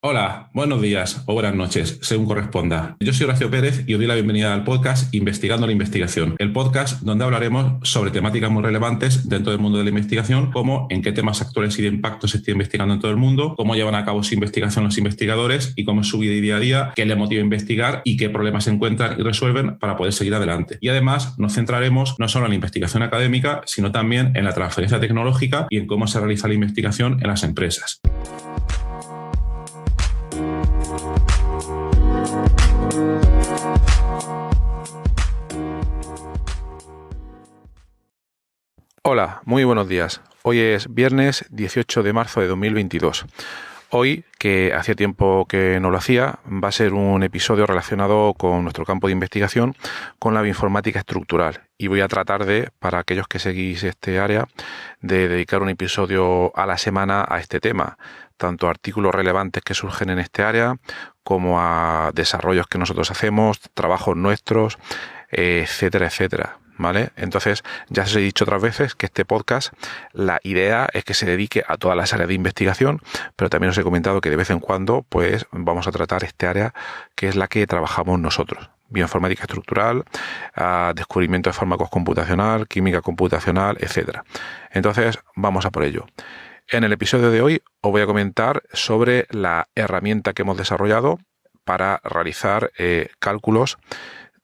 Hola, buenos días o buenas noches, según corresponda. Yo soy Horacio Pérez y os doy la bienvenida al podcast Investigando la Investigación, el podcast donde hablaremos sobre temáticas muy relevantes dentro del mundo de la investigación, como en qué temas actuales y de impacto se está investigando en todo el mundo, cómo llevan a cabo su investigación los investigadores y cómo es su vida y día a día, qué les motiva a investigar y qué problemas encuentran y resuelven para poder seguir adelante. Y además nos centraremos no solo en la investigación académica, sino también en la transferencia tecnológica y en cómo se realiza la investigación en las empresas. Hola, muy buenos días. Hoy es viernes 18 de marzo de 2022. Hoy, que hacía tiempo que no lo hacía, va a ser un episodio relacionado con nuestro campo de investigación, con la bioinformática estructural. Y voy a tratar de, para aquellos que seguís este área, de dedicar un episodio a la semana a este tema, tanto a artículos relevantes que surgen en este área, como a desarrollos que nosotros hacemos, trabajos nuestros, etcétera, etcétera. ¿Vale? Entonces, ya os he dicho otras veces que este podcast, la idea es que se dedique a todas las áreas de investigación, pero también os he comentado que de vez en cuando, pues, vamos a tratar este área que es la que trabajamos nosotros. Bioinformática estructural, descubrimiento de fármacos computacional, química computacional, etcétera. Entonces, vamos a por ello. En el episodio de hoy os voy a comentar sobre la herramienta que hemos desarrollado para realizar cálculos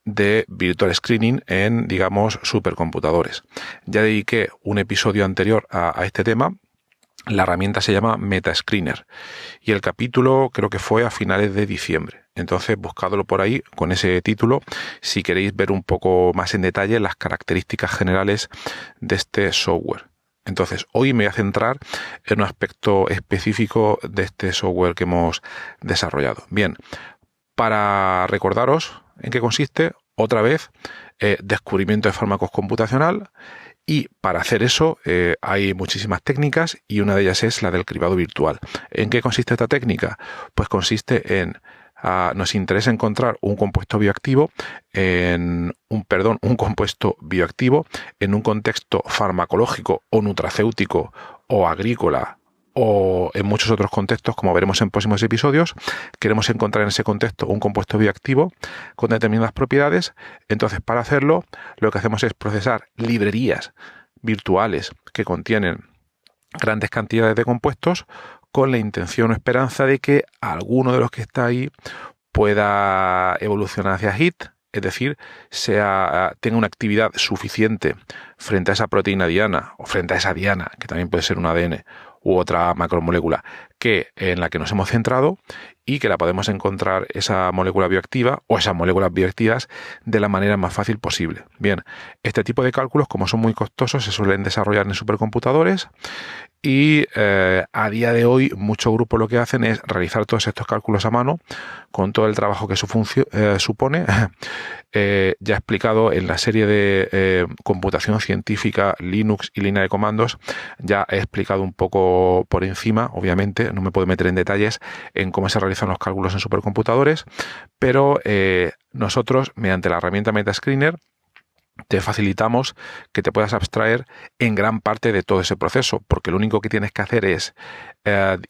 de virtual screening en, digamos, supercomputadores. Ya dediqué un episodio anterior a este tema. La herramienta se llama Metascreener y el capítulo creo que fue a finales de diciembre. Entonces, buscadlo por ahí con ese título si queréis ver un poco más en detalle las características generales de este software. Entonces, hoy me voy a centrar en un aspecto específico de este software que hemos desarrollado. Bien, para recordaros en qué consiste, otra vez, descubrimiento de fármacos computacional, y para hacer eso hay muchísimas técnicas y una de ellas es la del cribado virtual. ¿En qué consiste esta técnica? Pues consiste en nos interesa encontrar un compuesto bioactivo un compuesto bioactivo en un contexto farmacológico o nutracéutico o agrícola o en muchos otros contextos, como veremos en próximos episodios. Queremos encontrar en ese contexto un compuesto bioactivo con determinadas propiedades. Entonces, para hacerlo, lo que hacemos es procesar librerías virtuales que contienen grandes cantidades de compuestos con la intención o esperanza de que alguno de los que está ahí pueda evolucionar hacia HIT, es decir, tenga una actividad suficiente frente a esa proteína diana o frente a esa diana, que también puede ser un ADN u otra macromolécula en la que nos hemos centrado, y que la podemos encontrar esa molécula bioactiva o esas moléculas bioactivas de la manera más fácil posible. Bien, este tipo de cálculos, como son muy costosos, se suelen desarrollar en supercomputadores y a día de hoy muchos grupos lo que hacen es realizar todos estos cálculos a mano con todo el trabajo que supone. Ya he explicado en la serie de computación científica, Linux y línea de comandos, ya he explicado un poco por encima, obviamente, no me puedo meter en detalles en cómo se realizan los cálculos en supercomputadores, pero nosotros, mediante la herramienta Metascreener, te facilitamos que te puedas abstraer en gran parte de todo ese proceso, porque lo único que tienes que hacer es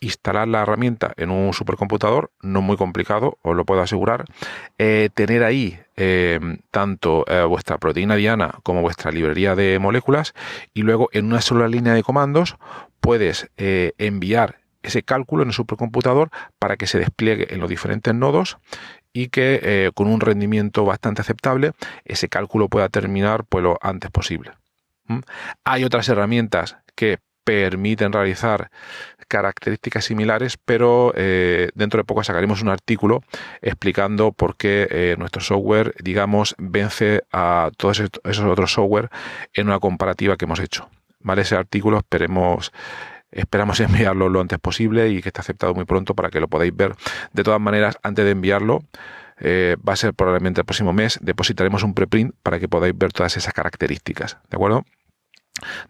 instalar la herramienta en un supercomputador, no muy complicado, os lo puedo asegurar, tener ahí tanto vuestra proteína diana como vuestra librería de moléculas, y luego en una sola línea de comandos puedes enviar ese cálculo en el supercomputador para que se despliegue en los diferentes nodos y que con un rendimiento bastante aceptable ese cálculo pueda terminar pues lo antes posible. Hay otras herramientas que permiten realizar características similares, pero dentro de poco sacaremos un artículo explicando por qué nuestro software, digamos, vence a todos esos otros software en una comparativa que hemos hecho. ¿Vale? Ese artículo esperamos enviarlo lo antes posible y que esté aceptado muy pronto para que lo podáis ver. De todas maneras, antes de enviarlo, va a ser probablemente el próximo mes, depositaremos un preprint para que podáis ver todas esas características, ¿de acuerdo?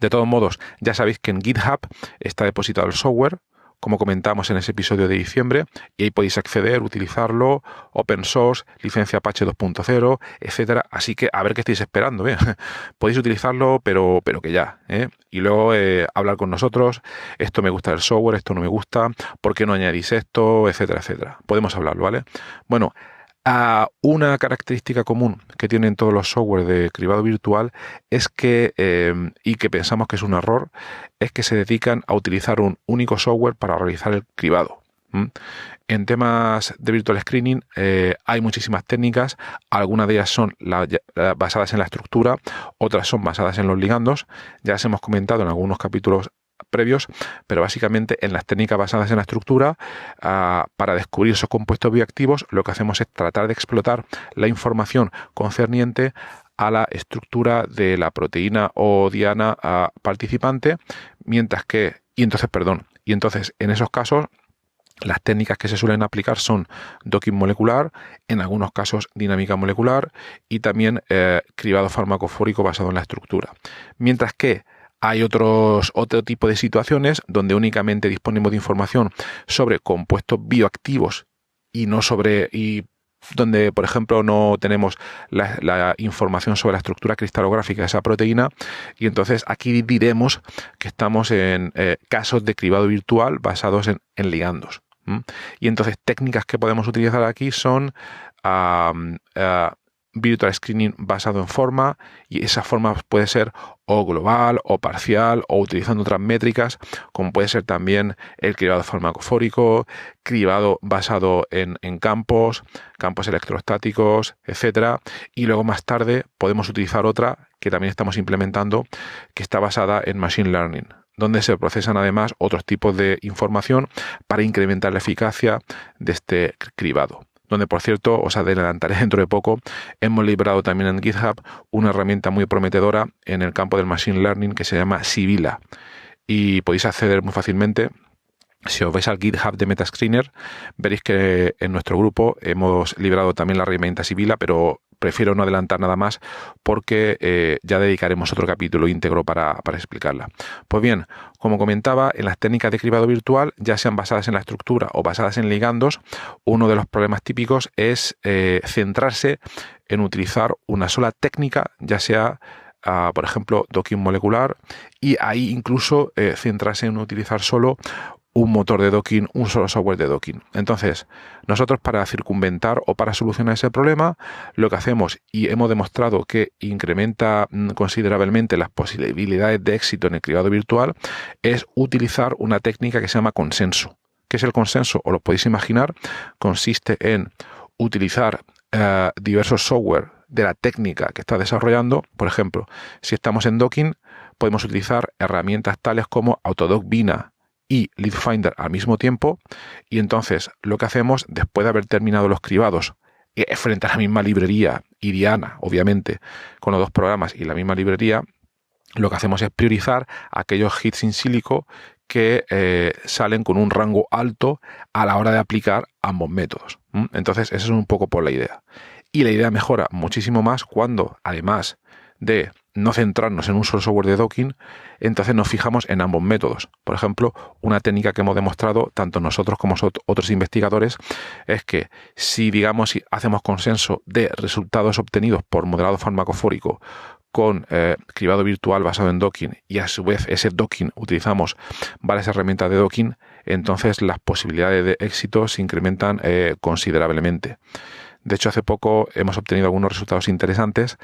De todos modos, ya sabéis que en GitHub está depositado el software como comentamos en ese episodio de diciembre, y ahí podéis acceder, utilizarlo, open source, licencia Apache 2.0, etcétera. Así que a ver qué estáis esperando, ¿eh? Podéis utilizarlo, pero que ya, ¿eh? Y luego hablar con nosotros, esto me gusta del software, esto no me gusta, ¿por qué no añadís esto? Etcétera, etcétera. Podemos hablarlo, ¿vale? Bueno, una característica común que tienen todos los software de cribado virtual es que, y que pensamos que es un error, es que se dedican a utilizar un único software para realizar el cribado. En temas de virtual screening hay muchísimas técnicas, algunas de ellas son basadas en la estructura, otras son basadas en los ligandos, ya las hemos comentado en algunos capítulos previos, pero básicamente en las técnicas basadas en la estructura, para descubrir esos compuestos bioactivos, lo que hacemos es tratar de explotar la información concerniente a la estructura de la proteína o diana participante, y entonces en esos casos las técnicas que se suelen aplicar son docking molecular, en algunos casos dinámica molecular y también cribado farmacofórico basado en la estructura. Mientras que hay otro tipo de situaciones donde únicamente disponemos de información sobre compuestos bioactivos y donde, por ejemplo, no tenemos la información sobre la estructura cristalográfica de esa proteína, y entonces aquí diremos que estamos en casos de cribado virtual basados en ligandos. Y entonces técnicas que podemos utilizar aquí son virtual screening basado en forma, y esa forma puede ser o global o parcial o utilizando otras métricas, como puede ser también el cribado farmacofórico, cribado basado en campos electrostáticos, etcétera. Y luego más tarde podemos utilizar otra que también estamos implementando, que está basada en machine learning, donde se procesan además otros tipos de información para incrementar la eficacia de este cribado. Donde, por cierto, os adelantaré dentro de poco, hemos liberado también en GitHub una herramienta muy prometedora en el campo del Machine Learning que se llama Sibila. Y podéis acceder muy fácilmente. Si os vais al GitHub de Metascreener, veréis que en nuestro grupo hemos liberado también la herramienta Sibila, pero prefiero no adelantar nada más porque ya dedicaremos otro capítulo íntegro para explicarla. Pues bien, como comentaba, en las técnicas de cribado virtual, ya sean basadas en la estructura o basadas en ligandos, uno de los problemas típicos es centrarse en utilizar una sola técnica, ya sea por ejemplo, docking molecular, y ahí incluso centrarse en utilizar solo un motor de docking, un solo software de docking. Entonces, nosotros para circunventar o para solucionar ese problema, lo que hacemos, y hemos demostrado que incrementa considerablemente las posibilidades de éxito en el cribado virtual, es utilizar una técnica que se llama consenso. ¿Qué es el consenso? Os lo podéis imaginar, consiste en utilizar diversos software de la técnica que está desarrollando. Por ejemplo, si estamos en docking, podemos utilizar herramientas tales como Autodoc Vina y LeadFinder al mismo tiempo, y entonces lo que hacemos después de haber terminado los cribados frente a la misma librería y Diana, obviamente, con los dos programas y la misma librería, lo que hacemos es priorizar aquellos hits in silico que salen con un rango alto a la hora de aplicar ambos métodos. Entonces, eso es un poco por la idea. Y la idea mejora muchísimo más cuando, además de no centrarnos en un solo software de docking, entonces nos fijamos en ambos métodos. Por ejemplo, una técnica que hemos demostrado tanto nosotros como otros investigadores es que si hacemos consenso de resultados obtenidos por modelado farmacofórico con cribado virtual basado en docking, y a su vez ese docking utilizamos varias herramientas de docking, entonces las posibilidades de éxito se incrementan considerablemente. De hecho, hace poco hemos obtenido algunos resultados interesantes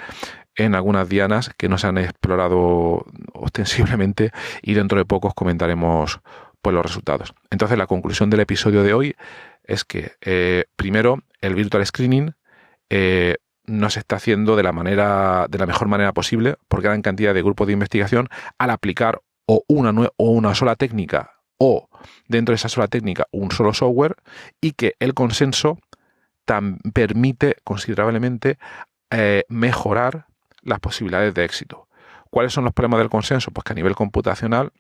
en algunas dianas que no se han explorado ostensiblemente, y dentro de poco os comentaremos pues, los resultados. Entonces, la conclusión del episodio de hoy es que, primero, el virtual screening no se está haciendo de la mejor manera posible por gran cantidad de grupos de investigación al aplicar o una sola técnica o dentro de esa sola técnica un solo software, y que el consenso permite considerablemente mejorar las posibilidades de éxito. ¿Cuáles son los problemas del consenso? Pues que a nivel computacional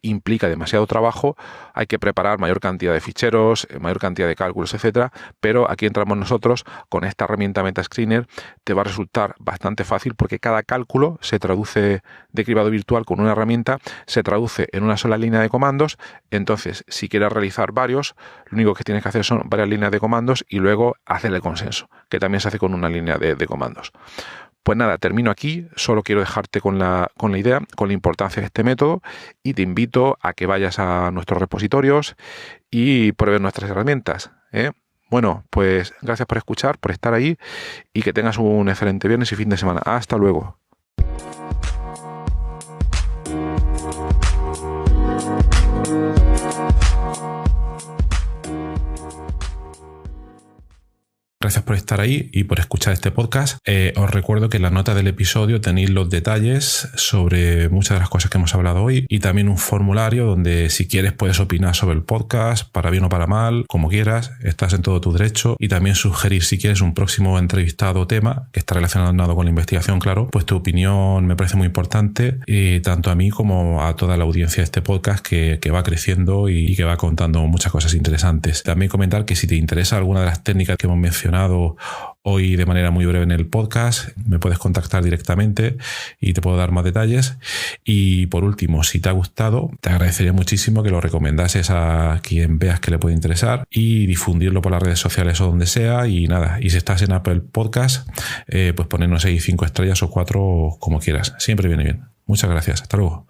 implica demasiado trabajo, hay que preparar mayor cantidad de ficheros, mayor cantidad de cálculos, etcétera, pero aquí entramos nosotros con esta herramienta MetaScreener. Te va a resultar bastante fácil porque cada cálculo se traduce de cribado virtual con una herramienta, se traduce en una sola línea de comandos. Entonces, si quieres realizar varios, lo único que tienes que hacer son varias líneas de comandos y luego hacer el consenso, que también se hace con una línea de comandos. Pues nada, termino aquí. Solo quiero dejarte con la idea, con la importancia de este método, y te invito a que vayas a nuestros repositorios y pruebes nuestras herramientas, ¿eh? Bueno, pues gracias por escuchar, por estar ahí, y que tengas un excelente viernes y fin de semana. Hasta luego. Gracias por estar ahí y por escuchar este podcast. Os recuerdo que en las notas del episodio tenéis los detalles sobre muchas de las cosas que hemos hablado hoy, y también un formulario donde, si quieres, puedes opinar sobre el podcast, para bien o para mal, como quieras. Estás en todo tu derecho. Y también sugerir, si quieres, un próximo entrevistado o tema que está relacionado con la investigación, claro. Pues tu opinión me parece muy importante, tanto a mí como a toda la audiencia de este podcast que va creciendo y que va contando muchas cosas interesantes. También comentar que si te interesa alguna de las técnicas que hemos mencionado hoy de manera muy breve en el podcast, me puedes contactar directamente y te puedo dar más detalles. Y por último, si te ha gustado, te agradecería muchísimo que lo recomendases a quien veas que le puede interesar y difundirlo por las redes sociales o donde sea. Y nada, y si estás en Apple Podcast, pues ponernos ahí 5 estrellas o 4, como quieras. Siempre viene bien. Muchas gracias. Hasta luego.